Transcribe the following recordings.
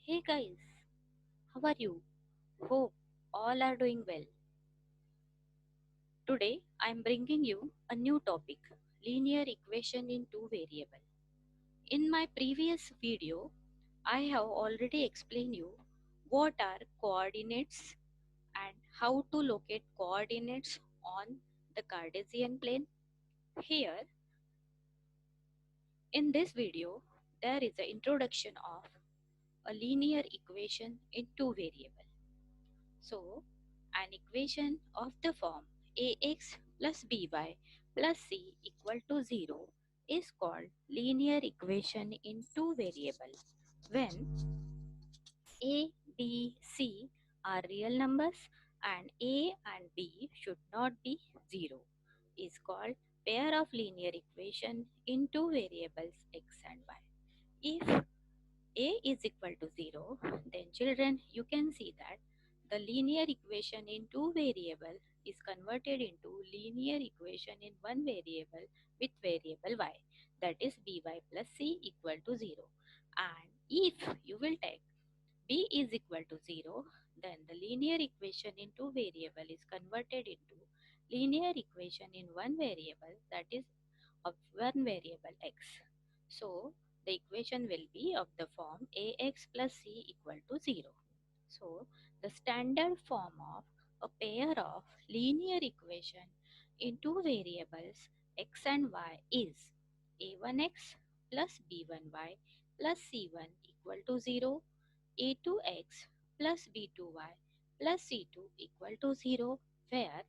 Hey guys, how are you? Hope all are doing well. Today I am bringing you a new topic, linear equation in two variable. In my previous video, I have already explained you what are coordinates and how to locate coordinates on the Cartesian plane. Here in this video, there is an introduction of a linear equation in two variable. So, an equation of the form ax plus by plus c equal to 0 is called linear equation in two variables when a, b, c are real numbers and a and b should not be 0 is called pair of linear equation in two variables x and y. If a is equal to 0, then children, you can see that the linear equation in two variable is converted into linear equation in one variable with variable y, that is by plus c equal to 0. And if you will take b is equal to 0, then the linear equation in two variable is converted into linear equation in one variable, that is of one variable x. So the equation will be of the form ax plus c equal to 0. So the standard form of a pair of linear equation in two variables x and y is a1x plus b1y plus c1 equal to 0, a2x plus b2y plus c2 equal to 0, where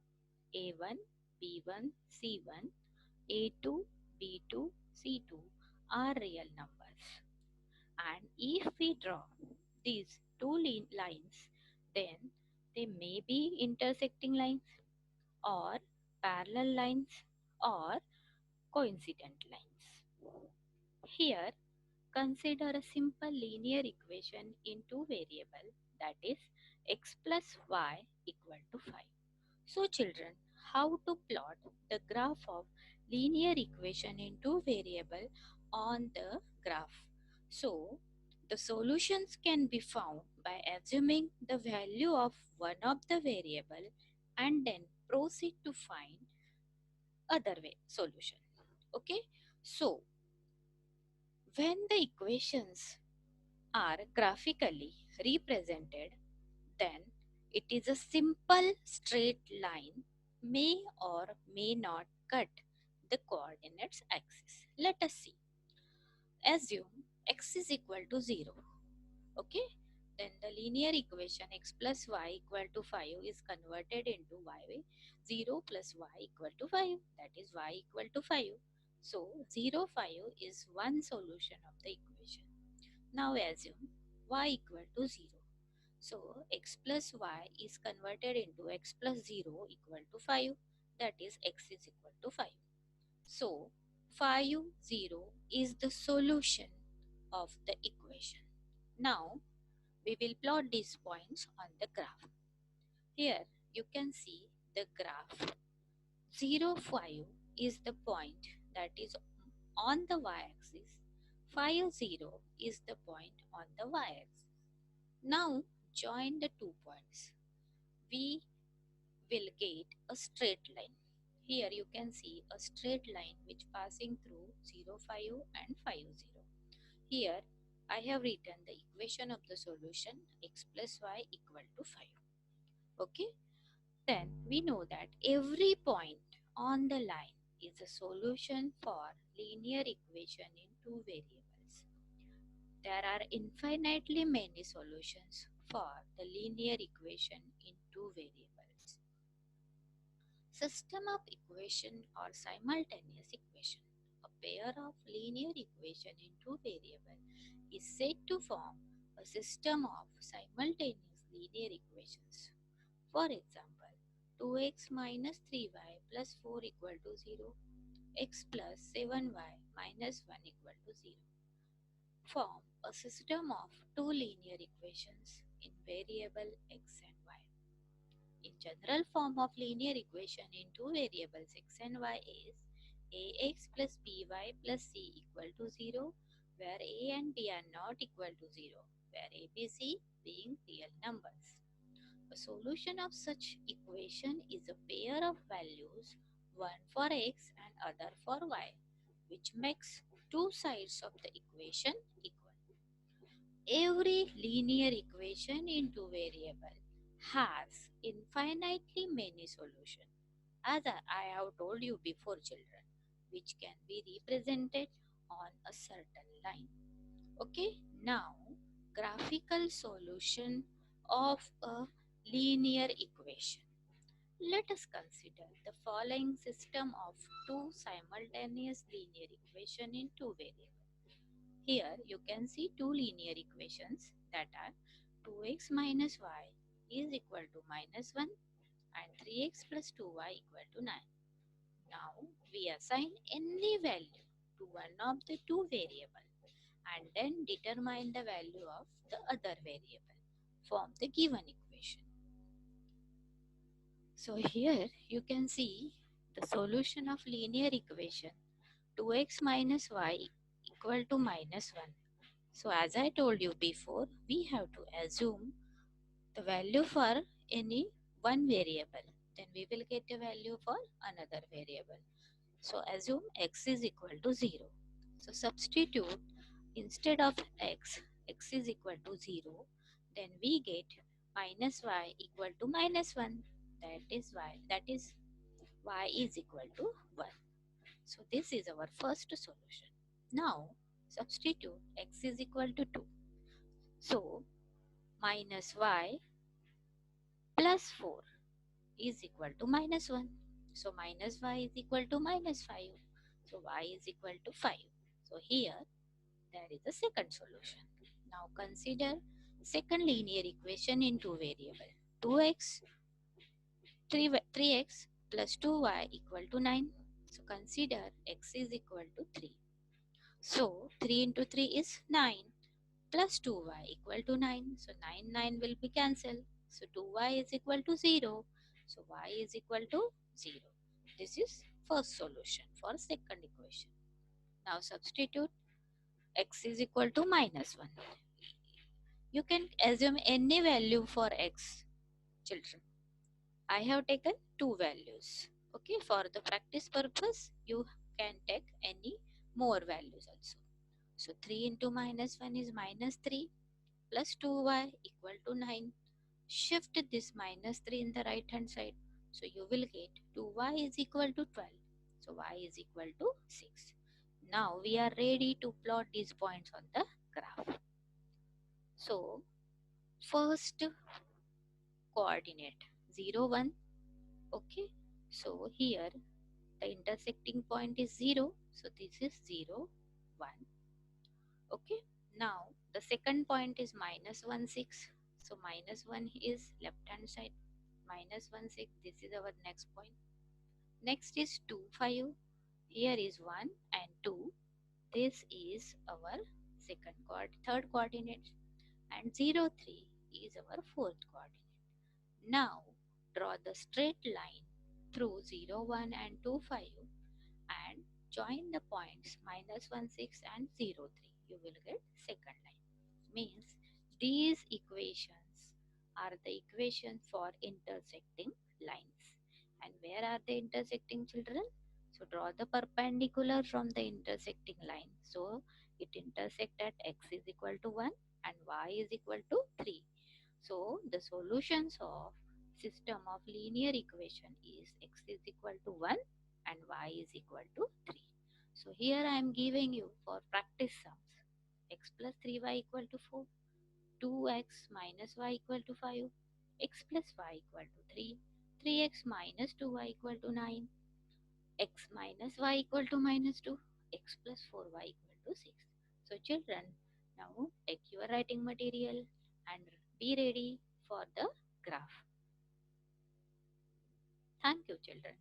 a1, b1, c1, a2, b2, c2 are real numbers. And if we draw these two lines, then they may be intersecting lines or parallel lines or coincident lines. Here, consider a simple linear equation in two variables, that is x plus y equal to 5. So children, how to plot the graph of linear equation in two variable on the graph? So the solutions can be found by assuming the value of one of the variable and then proceed to find other way solution. Okay, so when the equations are graphically represented, then it is a simple straight line may or may not cut the coordinates axis. Let us see. Assume x is equal to 0. Okay. Then the linear equation x plus y equal to 5 is converted into y 0 plus y equal to 5. That is y equal to 5. So 0, 5 is one solution of the equation. Now assume y equal to 0. So x plus y is converted into x plus 0 equal to 5, that is x is equal to 5. So 5, 0 is the solution of the equation. Now we will plot these points on the graph. Here you can see the graph. 0, 5 is the point that is on the y-axis. 5, 0 is the point on the y-axis. Now join the 2 points. We will get a straight line. Here you can see a straight line which passing through 0, 5 and 5, 0. Here I have written the equation of the solution x plus y equal to 5. Okay. Then we know that every point on the line is a solution for linear equation in two variables. There are infinitely many solutions for the linear equation in two variables. System of equation or simultaneous equation. A pair of linear equation in two variables is said to form a system of simultaneous linear equations. For example, 2x minus 3y plus 4 equal to 0, x plus 7y minus 1 equal to 0 form a system of two linear equations in variable x and y. In general form of linear equation in two variables x and y is ax plus by plus c equal to 0, where a and b are not equal to 0, where a, b, c being real numbers. A solution of such equation is a pair of values, one for x and other for y, which makes two sides of the equation equal. Every linear equation in two variable has infinitely many solutions, as I have told you before, children, which can be represented on a certain line. Okay, now graphical solution of a linear equation. Let us consider the following system of two simultaneous linear equation in two variables. Here you can see two linear equations that are 2x minus y is equal to minus 1 and 3x plus 2y equal to 9. Now we assign any value to one of the two variables and then determine the value of the other variable from the given equation. So here you can see the solution of linear equation 2x minus y equal to minus 1. So as I told you before, we have to assume the value for any one variable. Then we will get a value for another variable. So assume x is equal to 0. So substitute instead of x is equal to 0. Then we get minus y equal to minus 1. That is is equal to 1. So this is our first solution. Now substitute x is equal to 2. So minus y plus 4 is equal to minus 1. So minus y is equal to minus 5. So y is equal to 5. So here there is a second solution. Now consider second linear equation in two variable. 2x 3x plus 2y equal to 9. So consider x is equal to 3. So 3 into 3 is 9 plus 2y equal to 9. So 9 will be cancelled. So 2y is equal to 0. So y is equal to 0. This is first solution for second equation. Now substitute x is equal to minus 1. You can assume any value for x, children. I have taken two values. Okay, for the practice purpose, you can take any more values also. So 3 into minus 1 is minus 3 plus 2y equal to 9. Shift this minus 3 in the right hand side. So you will get 2y is equal to 12. So y is equal to 6. Now we are ready to plot these points on the graph. So first coordinate 0, 1. Okay. So here the intersecting point is 0. So this is 0, 1. Okay. Now the second point is minus 1, 6. So minus 1 is left hand side. Minus 1, 6. This is our next point. Next is 2, 5. Here is 1 and 2. This is our third coordinate. And 0, 3 is our fourth coordinate. Now draw the straight line through 0, 1 and 2, 5 and join the points minus 1, 6 and 0, 3. You will get second line. Means these equations are the equation for intersecting lines. And where are they intersecting, children? So draw the perpendicular from the intersecting line. So it intersect at x is equal to 1 and y is equal to 3. So the solutions of system of linear equation is x is equal to 1 and y is equal to 3. So here I am giving you for practice sums. X plus 3y equal to 4, 2x minus y equal to 5, x plus y equal to 3, 3x minus 2y equal to 9, x minus y equal to minus 2, x plus 4y equal to 6. So children, now take your writing material and be ready for the graph. Thank you, children.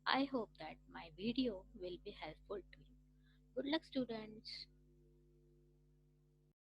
I hope that my video will be helpful to you. Good luck, students.